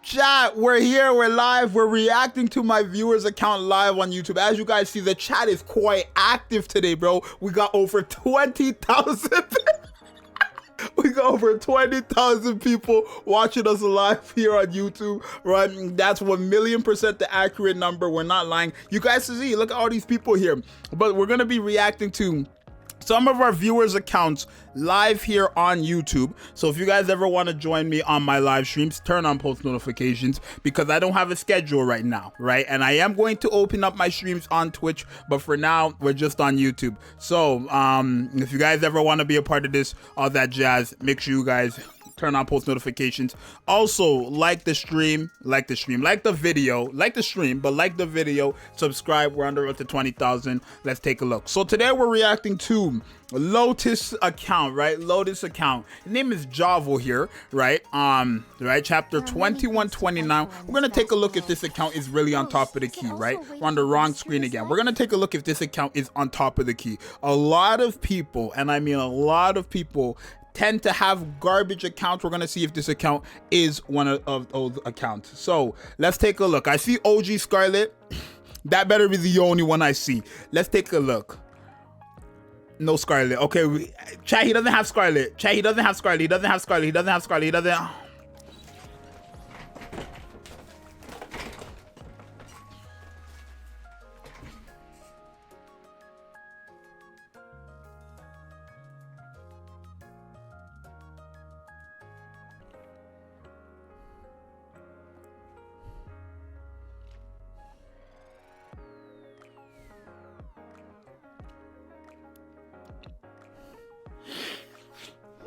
Chat, we're here, we're live, we're reacting to my viewers account live on YouTube. As you guys see, the chat is quite active today, bro. We got over 20,000 we got over 20,000 people watching us live here on YouTube, right? That's 1,000,000% the accurate number. We're not lying. You guys see, look at all these people here. But we're gonna be reacting to some of our viewers accounts live here on YouTube. So if you guys ever want to join me on my live streams, turn on post notifications because I don't have a schedule right now, right? And I am going to open up my streams on Twitch, but for now we're just on YouTube. So if you guys ever want to be a part of this, all that jazz, make sure you guys turn on post notifications. Also, like the stream, like the video, like the stream, but like the video, subscribe. We're under up to 20,000. Let's take a look. So today we're reacting to Lotus account, right? Lotus account. His name is Zxous here, right? Right, chapter 2129. We're gonna take a look if this account is really on top of the key, right? We're on the wrong screen again. We're gonna take a look if this account is on top of the key. A lot of people, and I mean a lot of people, tend to have garbage accounts. We're gonna see if this account is one of those accounts. So let's take a look. I see OG Scarlet. That better be the only one I see. Let's take a look. No Scarlet. Okay, chat, he doesn't have Scarlet. Chat, he doesn't have Scarlet. He doesn't have Scarlet. He doesn't have Scarlet. He doesn't.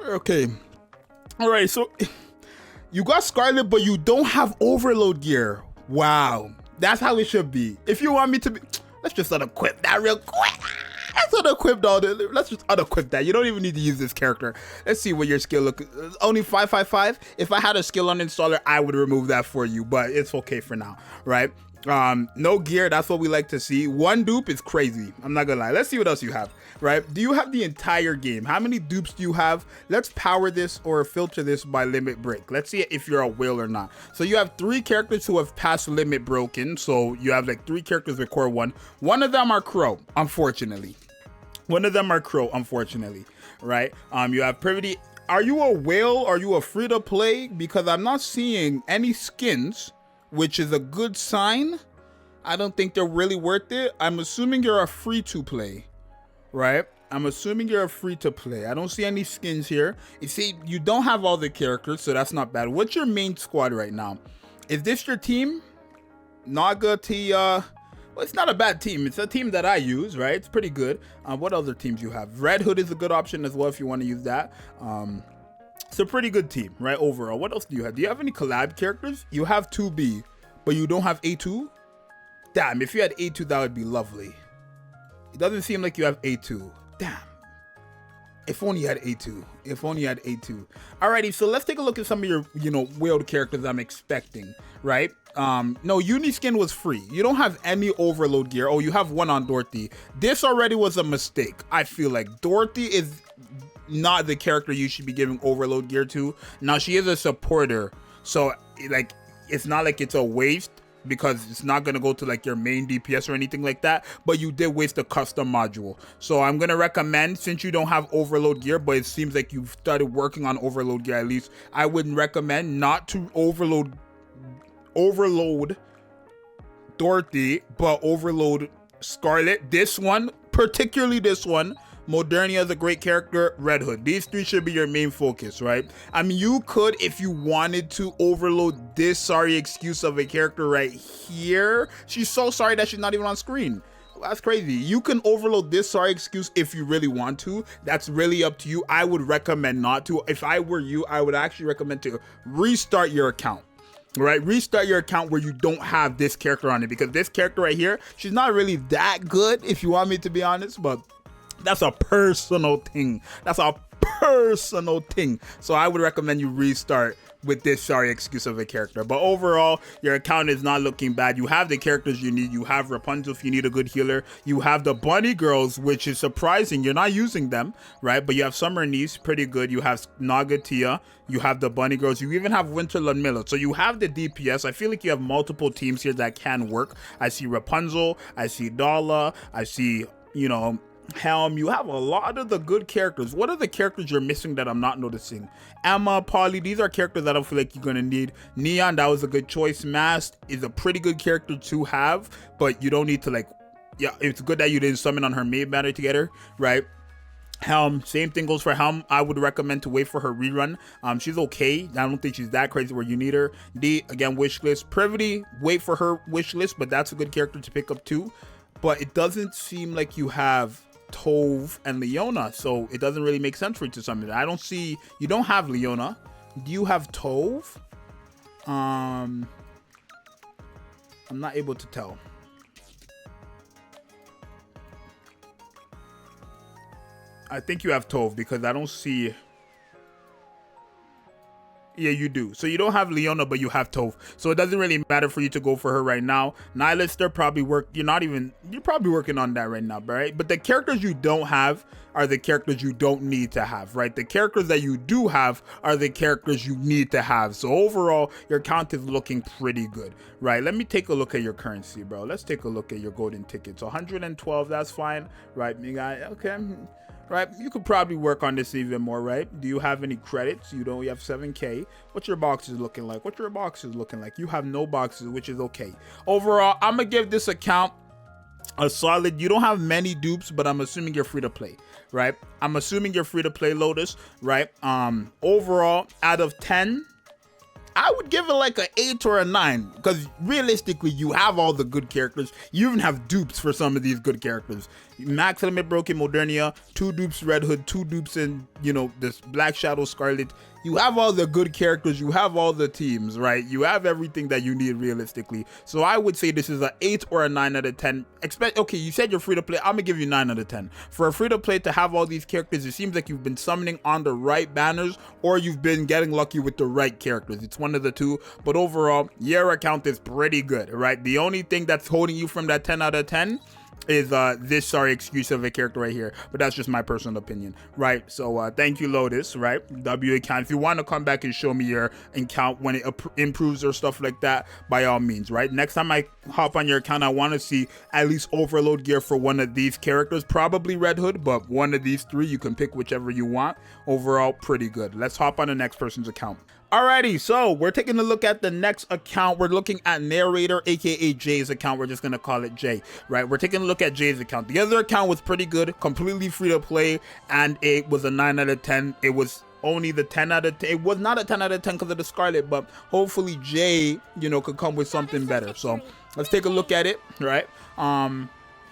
Okay, all right, so you got Scarlet, but you don't have overload gear. Wow, that's how it should be. If you want me to be, let's just unequip that real quick. Let's unequip all the, let's just unequip that. You don't even need to use this character. Let's see what your skill look. Only 555. If I had a skill uninstaller, I would remove that for you, but it's okay for now, right? No gear, that's what we like to see. One dupe is crazy, I'm not gonna lie. Let's see what else you have, right? Do you have the entire game? How many dupes do you have? Let's power this or filter this by limit break. Let's see if you're a whale or not. So you have 3 characters who have passed limit broken. So you have like 3 characters with core 1. One of them are crow, unfortunately. One of them are crow, unfortunately, right? You have privity. Are you a whale? Are you a free to play? Because I'm not seeing any skins, which is a good sign. I don't think they're really worth it. I'm assuming you're a free to play, right? I'm assuming you're a free to play. I don't see any skins here. You see, you don't have all the characters, so that's not bad. What's your main squad right now? Is this your team? Naga T, well, it's not a bad team. It's a team that I use, right? It's pretty good. What other teams you have? Red Hood is a good option as well if you want to use that. It's a pretty good team, right? Overall, what else do you have? Do you have any collab characters? You have 2B, but you don't have A2? Damn, if you had A2, that would be lovely. It doesn't seem like you have A2. Damn. If only you had A2. If only you had A2. Alrighty, so let's take a look at some of your, whaled characters I'm expecting, right? No, Uniskin was free. You don't have any overload gear. Oh, you have one on Dorothy. This already was a mistake. I feel like Dorothy is not the character you should be giving overload gear to. Now, she is a supporter, so like it's not like it's a waste because it's not going to go to like your main DPS or anything like that, but you did waste a custom module. So I'm going to recommend, since you don't have overload gear, but it seems like you've started working on overload gear at least, I would recommend not to overload Dorothy, but overload Scarlet. This one, particularly this one. Modernia is a great character. Red Hood. These 3 should be your main focus, right? I mean, you could, if you wanted to, overload this sorry excuse of a character right here. She's so sorry that she's not even on screen. That's crazy. You can overload this sorry excuse if you really want to. That's really up to you. I would recommend not to. If I were you, I would actually recommend to restart your account. Right, restart your account where you don't have this character on it, because this character right here, she's not really that good if you want me to be honest, but That's a personal thing. That's a personal thing. So I would recommend you restart with this sorry excuse of a character. But overall, your account is not looking bad. You have the characters you need. You have Rapunzel if you need a good healer. You have the bunny girls, which is surprising. You're not using them, right? But you have Summer Niece, pretty good. You have Nagatia. You have the bunny girls. You even have Winter Ludmilla. So you have the DPS. I feel like you have multiple teams here that can work. I see Rapunzel. I see Dala. I see, you know, Helm. You have a lot of the good characters. What are the characters you're missing that I'm not noticing? Emma, Polly, these are characters that I don't feel like you're gonna need. Neon, that was a good choice. Mast is a pretty good character to have, but you don't need to, like, yeah, it's good that you didn't summon on her main banner together, right? Helm, same thing goes for Helm. I would recommend to wait for her rerun. She's okay. I don't think she's that crazy where you need her. D, again, wish list. Privity, wait for her wish list, but that's a good character to pick up too. But it doesn't seem like you have Tove and Leona, so it doesn't really make sense for you to summon it. I don't see, you don't have Leona. Do you have Tove? I'm not able to tell. I think you have Tove because I don't see. Yeah, you do. So you don't have Leona, but you have Tove. So it doesn't really matter for you to go for her right now. Nihilister probably work. You're probably working on that right now, right? But the characters you don't have are the characters you don't need to have, right? The characters that you do have are the characters you need to have. So overall, your count is looking pretty good, right? Let me take a look at your currency, bro. Let's take a look at your golden tickets. 112, that's fine, right? You got, okay. Right, you could probably work on this even more, right? Do you have any credits? You don't. You have 7K. What's your boxes looking like? What's your boxes looking like? You have no boxes, which is okay. Overall, I'm gonna give this account a solid. You don't have many dupes, but I'm assuming you're free to play, right? I'm assuming you're free to play, Lotus, right? Overall, out of 10, I would give it like an 8 or a 9 because realistically, you have all the good characters. You even have dupes for some of these good characters. Max Element Broken Modernia, 2 dupes Red Hood, 2 dupes in, you know, this Black Shadow Scarlet. You have all the good characters. You have all the teams, right? You have everything that you need realistically. So I would say this is an 8 or a 9 out of 10. Okay, you said you're free to play. I'm gonna give you 9 out of 10. For a free to play to have all these characters, it seems like you've been summoning on the right banners or you've been getting lucky with the right characters. It's one of the two. But overall, your account is pretty good, right? The only thing that's holding you from that 10 out of 10 is this sorry excuse of a character right here, but that's just my personal opinion, right? So thank you, Lotus, right? W account. If you want to come back and show me your account when it improves or stuff like that, by all means, right? Next time I hop on your account, I want to see at least overload gear for one of these characters, probably Red Hood, but one of these 3, you can pick whichever you want. Overall, pretty good. Let's hop on the next person's account. Alrighty, so we're taking a look at the next account. We're looking at Narrator, aka Jay's account. We're just gonna call it Jay, right? We're taking a look at Jay's account. The other account was pretty good, completely free to play, and it was a 9 out of 10. It was only the 10 out of 10. It was not a 10 out of 10 because of the Scarlet, but hopefully Jay, you know, could come with something better. So let's take a look at it, right?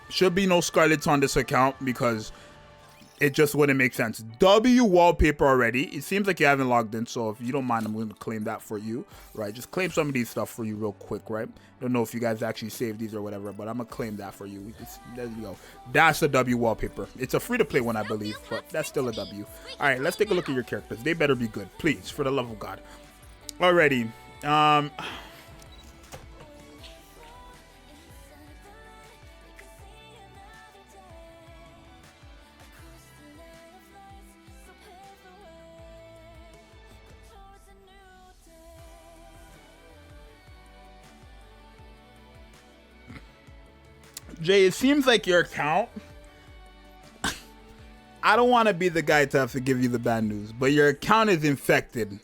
Should be no Scarlets on this account because it just wouldn't make sense. W wallpaper already. It seems like you haven't logged in, so if you don't mind, I'm going to claim that for you, right? Just claim some of these stuff for you real quick, right? Don't know if you guys actually saved these or whatever, but I'm going to claim that for you. There you go. That's a W wallpaper. It's a free-to-play one, I believe, but that's still a W. All right, let's take a look at your characters. They better be good, please, for the love of God. Alrighty. Jay, it seems like your account, I don't want to be the guy to have to give you the bad news, but your account is infected.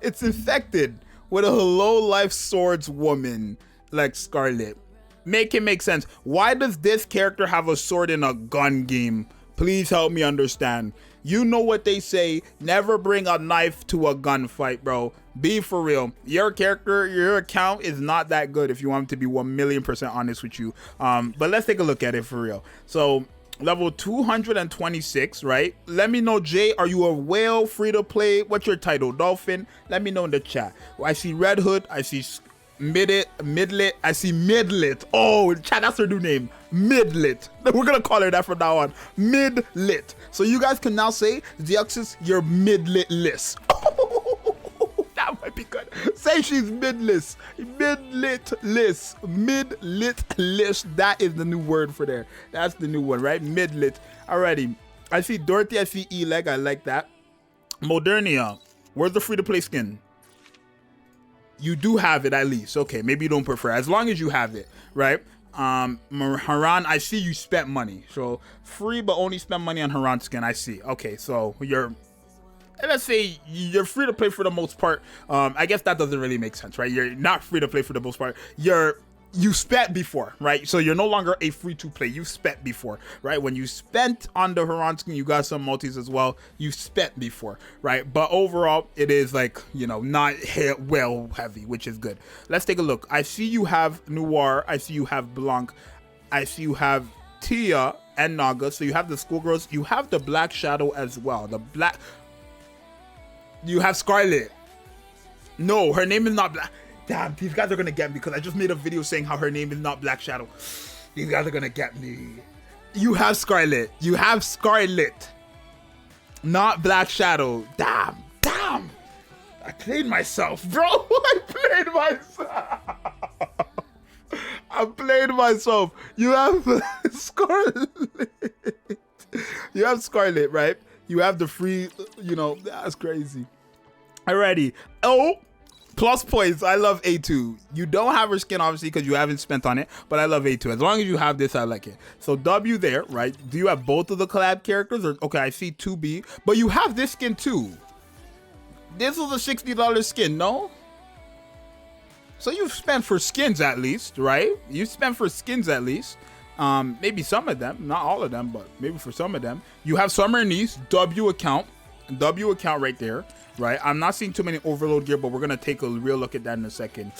It's infected with a low life swords woman like Scarlet. Make it make sense. Why does this character have a sword in a gun game? Please help me understand. You know what they say, never bring a knife to a gunfight, bro. Be for real. Your character, your account is not that good if you want to be 1,000,000% honest with you. But let's take a look at it for real. So level 226, right? Let me know, Jay, are you a whale, free to play? What's your title? Dolphin? Let me know in the chat. I see Red Hood. I see Midlet. I see Midlet. Oh, chat, that's her new name. mid-lit. We're gonna call her that from now on. Mid-lit. So you guys can now say, Zxous, you're mid-lit list. That might be good. Say she's mid-list. Mid-lit list. Mid-lit list. That is the new word for there. That's the new one, right? Mid-lit. Alrighty. I see Dorothy. I see E-Leg. I like that. Modernia. Where's the free-to-play skin? You do have it at least. Okay, maybe you don't prefer. As long as you have it, right? Haran, I see you spent money. So free, but only spend money on Haran skin. I see. Okay, so let's say you're free to play for the most part. I guess that doesn't really make sense, right? You're not free to play for the most part. You spent before, right? So you're no longer a free to play. You spent before, right? When you spent on the Haran skin, you got some multis as well. You spent before, right? But overall, it is like, you know, not well heavy, which is good. Let's take a look. I see you have Noir. I see you have Blanc. I see you have Tia and Naga. So you have the schoolgirls. You have the Black Shadow as well. You have Scarlet. No, her name is not Black. Damn, these guys are gonna get me because I just made a video saying how her name is not Black Shadow. These guys are gonna get me. You have Scarlet. You have Scarlet. Not Black Shadow. Damn. I played myself, bro. I played myself. You have Scarlet. You have Scarlet, right? You have the free, you know, that's crazy. Alrighty. Oh. Plus points. I love A2. You don't have her skin, obviously, because you haven't spent on it, but I love A2. As long as you have this, I like it. So W there, right? Do you have both of the collab characters? Or okay, I see 2B, but you have this skin too. This was a $60 skin, no? So you've spent for skins at least, right? You spent for skins at least. Maybe some of them, not all of them, but maybe for some of them. You have Summer Niece, W account right there. Right, I'm not seeing too many overload gear, but we're gonna take a real look at that in a second.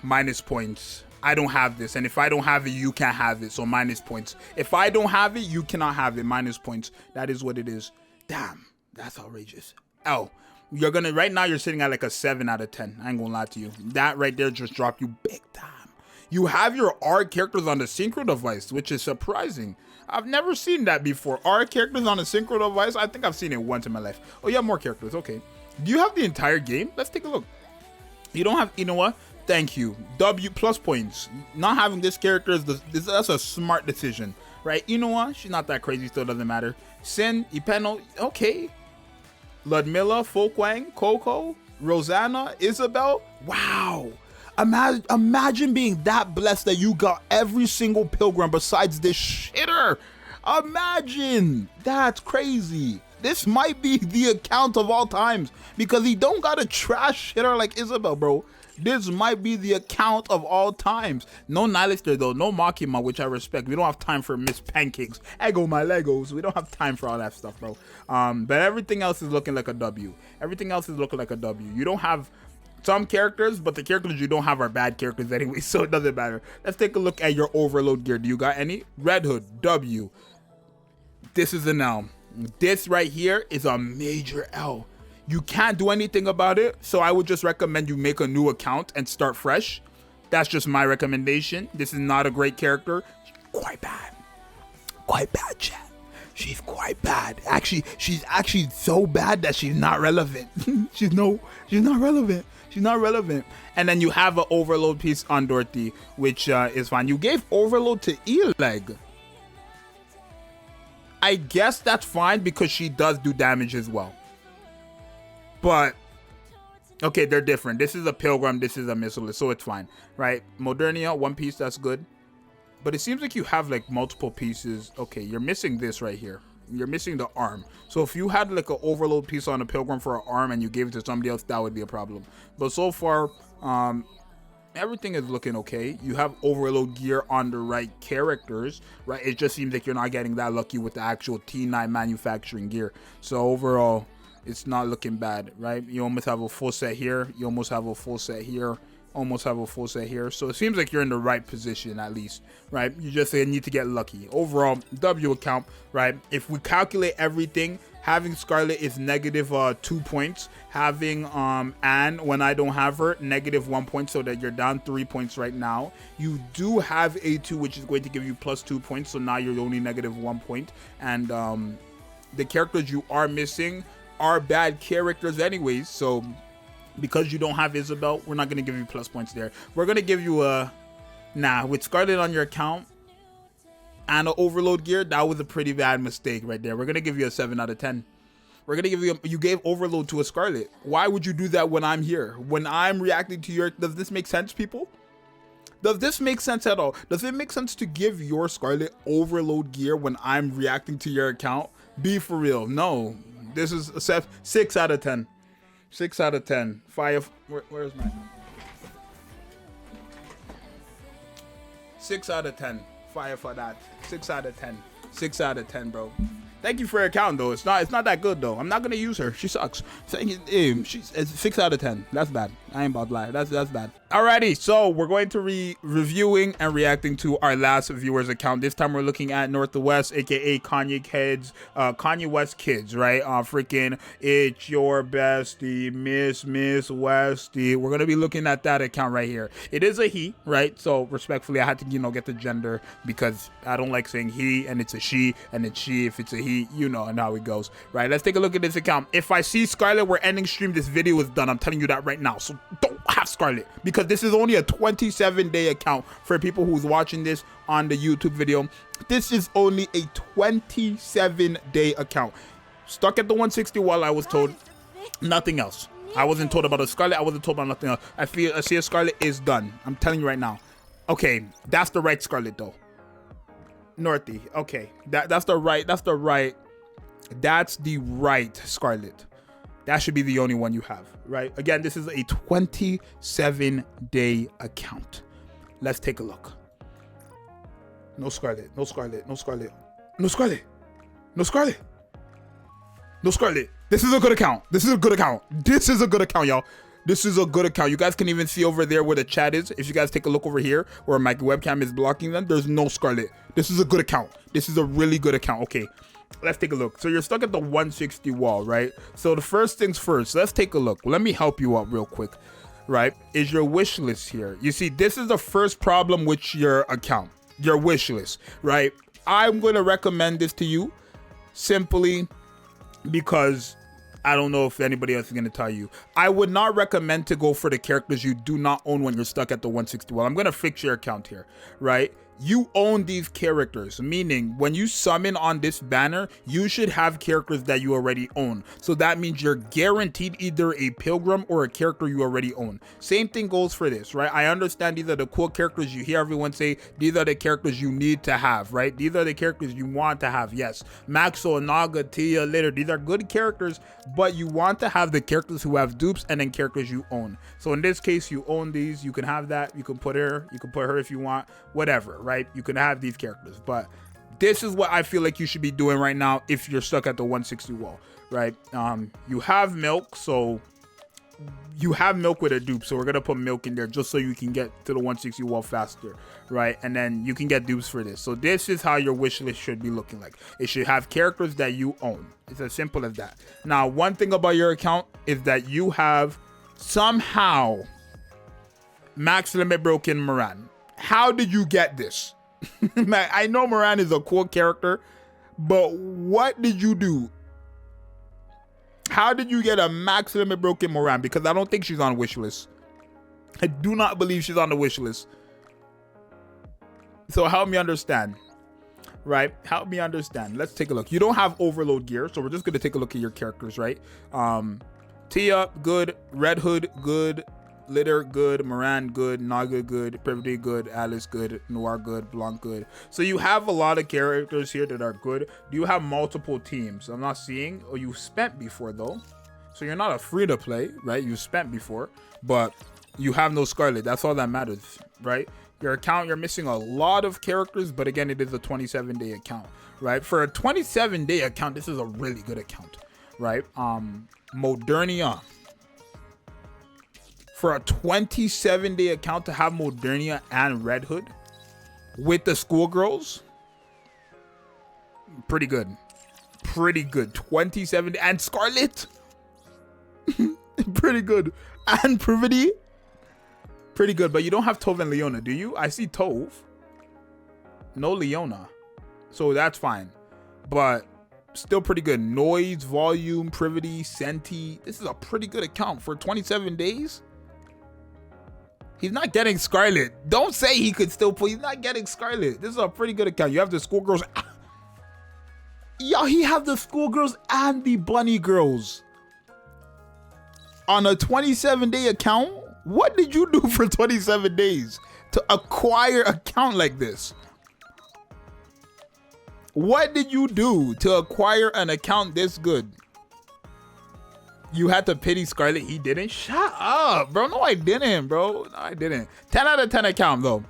Minus points. I don't have this, and if I don't have it, you can't have it. So minus points. If I don't have it, you cannot have it. Minus points. That is what it is. Damn, that's outrageous. Oh, right now you're sitting at like a 7 out of 10. I ain't gonna lie to you. That right there just dropped you big time. You have your R characters on the synchro device, which is surprising. I've never seen that before. R characters on a synchro device? I think I've seen it once in my life. Oh, you have more characters. Okay. Do you have the entire game? Let's take a look. You don't have, you know what? Thank you. W plus points. Not having this character, that's a smart decision, right? You know what? She's not that crazy. Still doesn't matter. Sin, Ipeno, okay. Ludmilla, Folkwang, Coco, Rosanna, Isabel. Wow. Imagine being that blessed that you got every single pilgrim besides this shitter. Imagine. That's crazy. This might be the account of all times because he don't got a trash shitter like Isabel, bro. This might be the account of all times. No Nihilister though, no Makima, which I respect. We don't have time for Miss Pancakes. Ego my Legos. We don't have time for all that stuff, bro. But everything else is looking like a W. Everything else is looking like a W. You don't have some characters, but the characters you don't have are bad characters anyway, so it doesn't matter. Let's take a look at your overload gear. Do you got any? Red Hood, W. This is an L. This right here is a major L. You can't do anything about it, so I would just recommend you make a new account and start fresh. That's just my recommendation. This is not a great character. Quite bad. Quite bad, chat. She's quite bad. Actually, she's actually so bad that she's not relevant. she's not relevant. She's not relevant. And then you have an overload piece on Dorothy, which is fine. You gave overload to E-Leg. I guess that's fine because she does do damage as well. But, okay, they're different. This is a pilgrim. This is a missile, so it's fine, right? Modernia, one piece, that's good. But it seems like you have like multiple pieces. Okay, you're missing this right here. You're missing the arm. So if you had like an overload piece on a pilgrim for an arm and you gave it to somebody else, that would be a problem. But so far, everything is looking okay. You have overload gear on the right characters, right? It just seems like you're not getting that lucky with the actual T9 manufacturing gear. So overall, it's not looking bad, right? You almost have a full set here. You almost have a full set here. almost have a full set here. So it seems like you're in the right position at least, right? You just need to get lucky. Overall, W account, right? If we calculate everything, having Scarlet is negative 2 points. Having Anne, when I don't have her, negative 1 point, so that you're down 3 points right now. You do have A2, which is going to give you plus 2 points, so now you're only negative 1 point. And the characters you are missing are bad characters anyways, so because you don't have Isabel, we're not going to give you plus points there. We're going to give you a... Nah, with Scarlet on your account and an overload gear, that was a pretty bad mistake right there. We're going to give you a 7 out of 10. We're going to give you... You gave overload to a Scarlet. Why would you do that when I'm here? When I'm reacting to your... Does this make sense, people? Does this make sense at all? Does it make sense to give your Scarlet overload gear when I'm reacting to your account? Be for real. No. This is a 6 out of 10. 6 out of 10. Fire. Where's my... 6 out of 10. Fire for that. 6 out of 10. 6 out of 10, bro. Thank you for your account, though. It's not that good, though. I'm not gonna use her. She sucks. She's 6 out of 10. That's bad. I ain't about to lie. That's bad. Alrighty, so we're going to reviewing and reacting to our last viewer's account. This time we're looking at North to West, aka Kanye Kids, Kanye West Kids, right? Freaking it's your bestie, Miss Westie. We're gonna be looking at that account right here. It is a he, right? So respectfully, I had to, get the gender because I don't like saying he and it's a she and it's she if it's a he, and how it goes, right? Let's take a look at this account. If I see Scarlet, we're ending stream. This video is done. I'm telling you that right now. So don't have Scarlet because this is only a 27-day account for people who's watching this on the YouTube video. This is only a 27-day account. Stuck at the 160 wall, I was told. Nothing else. I wasn't told about a Scarlet. I wasn't told about nothing else. I see a Scarlet is done. I'm telling you right now. Okay, that's the right Scarlet though. Northy. Okay, that's the right Scarlet. That should be the only one you have, right? Again, this is a 27-day account. Let's take a look. No Scarlet, no Scarlet, no Scarlet, no Scarlet, no Scarlet, no Scarlet. This is a good account. This is a good account. This is a good account, y'all. This is a good account. You guys can even see over there where the chat is. If you guys take a look over here where my webcam is blocking them, there's no Scarlet. This is a good account. This is a really good account. Okay, let's take a look. So you're stuck at the 160 wall, right? So the first things first, let's take a look. Let me help you out real quick, right? Is your wish list here. You see, this is the first problem with your account, your wish list, right? I'm going to recommend this to you simply because I don't know if anybody else is going to tell you. I would not recommend to go for the characters you do not own when you're stuck at the 160 wall. I'm going to fix your account here, right? You own these characters, meaning when you summon on this banner, you should have characters that you already own. So that means you're guaranteed either a pilgrim or a character you already own. Same thing goes for this, right? I understand these are the cool characters. You hear everyone say these are the characters you need to have, right? These are the characters you want to have. Yes, Maxo, Naga, Tia, Litter, these are good characters, but you want to have the characters who have dupes and then characters you own. So in this case, you own these. You can have that. You can put her. You can put her if you want. Whatever. Right? You can have these characters, but this is what I feel like you should be doing right now if you're stuck at the 160 wall, right? You have milk, so you have milk with a dupe, so we're gonna put milk in there just so you can get to the 160 wall faster, right? And then you can get dupes for this. So this is how your wish list should be looking like. It should have characters that you own. It's as simple as that. Now, one thing about your account is that you have somehow max limit broken Moran. How did you get this? Man, I know Moran is a cool character, but what did you do? How did you get a max limit broken Moran? Because I don't think she's on wish list. I do not believe she's on the wish list. So help me understand, right? Help me understand. Let's take a look. You don't have overload gear, so we're just gonna take a look at your characters, right? Tia, good. Red Hood, good. Litter, good. Moran, good. Naga, good. Privity, good. Alice, good. Noir, good. Blanc, good. So you have a lot of characters here that are good. Do you have multiple teams? I'm not seeing. Oh, you spent before though, so you're not a free to play, right? You spent before, but you have no Scarlet. That's all that matters, right? Your account, you're missing a lot of characters, but again, it is a 27-day account, right? For a 27-day account, this is a really good account, right? Modernia. for a 27-day account to have Modernia and Red Hood with the schoolgirls, pretty good. Pretty good. 27 and Scarlet. Pretty good. And Privity. Pretty good. But you don't have Tove and Leona, do you? I see Tove. No Leona. So that's fine. But still pretty good. Noise, Volume, Privity, Senti. This is a pretty good account for 27 days. He's not getting Scarlet. Don't say he could still play. He's not getting Scarlet. This is a pretty good account. You have the schoolgirls. Yo, he have the schoolgirls and the bunny girls on a 27-day account. What did you do for 27 days to acquire an account like this? What did you do to acquire an account this good? You had to pity Scarlet. He didn't? Shut up, bro. No, I didn't, bro. No, I didn't. 10 out of 10 account, though.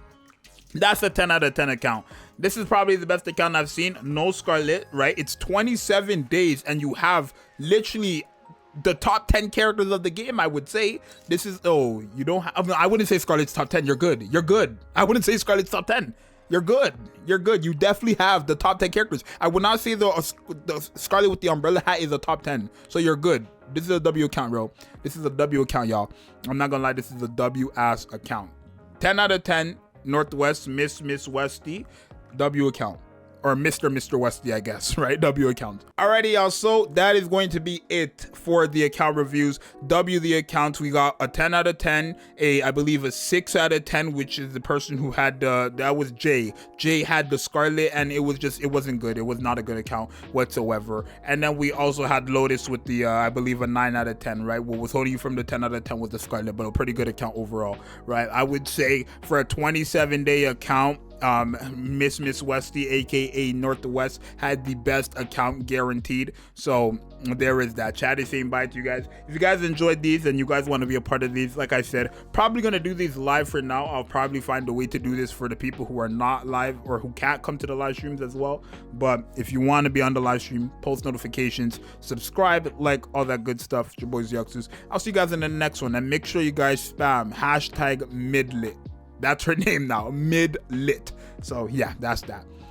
That's a 10 out of 10 account. This is probably the best account I've seen. No Scarlet, right? It's 27 days, and you have literally the top 10 characters of the game, I would say. This is, oh, you don't have, I wouldn't say Scarlet's top 10. You're good. You're good. I wouldn't say Scarlet's top 10. You're good. You're good. You definitely have the top 10 characters. I would not say the Scarlet with the umbrella hat is a top 10. So you're good. This is a W account, bro. This is a W account, y'all. I'm not gonna lie. This is a W ass account. 10 out of 10. Northwest, Miss Westy. W account. Or Mr. Westy, I guess, right? W account. Alrighty, y'all. So that is going to be it for the account reviews. W the accounts. We got a 10 out of 10, I believe a 6 out of 10, which is the person who had that was Jay. Jay had the Scarlet, and it wasn't good. It was not a good account whatsoever. And then we also had Lotus with the I believe a 9 out of 10, right? What was holding you from the 10 out of 10 was the Scarlet, but a pretty good account overall, right? I would say for a 27-day account, Miss Westy, aka Northwest, had the best account guaranteed. So there is that. Chat is saying bye to you guys. If you guys enjoyed these and you guys want to be a part of these, like I said, probably gonna do these live for now. I'll probably find a way to do this for the people who are not live or who can't come to the live streams as well. But if you want to be on the live stream, post notifications, subscribe, like all that good stuff. It's your boy Zxous. I'll see you guys in the next one, and make sure you guys spam #midlit. That's her name now, Midlit. So yeah, that's that.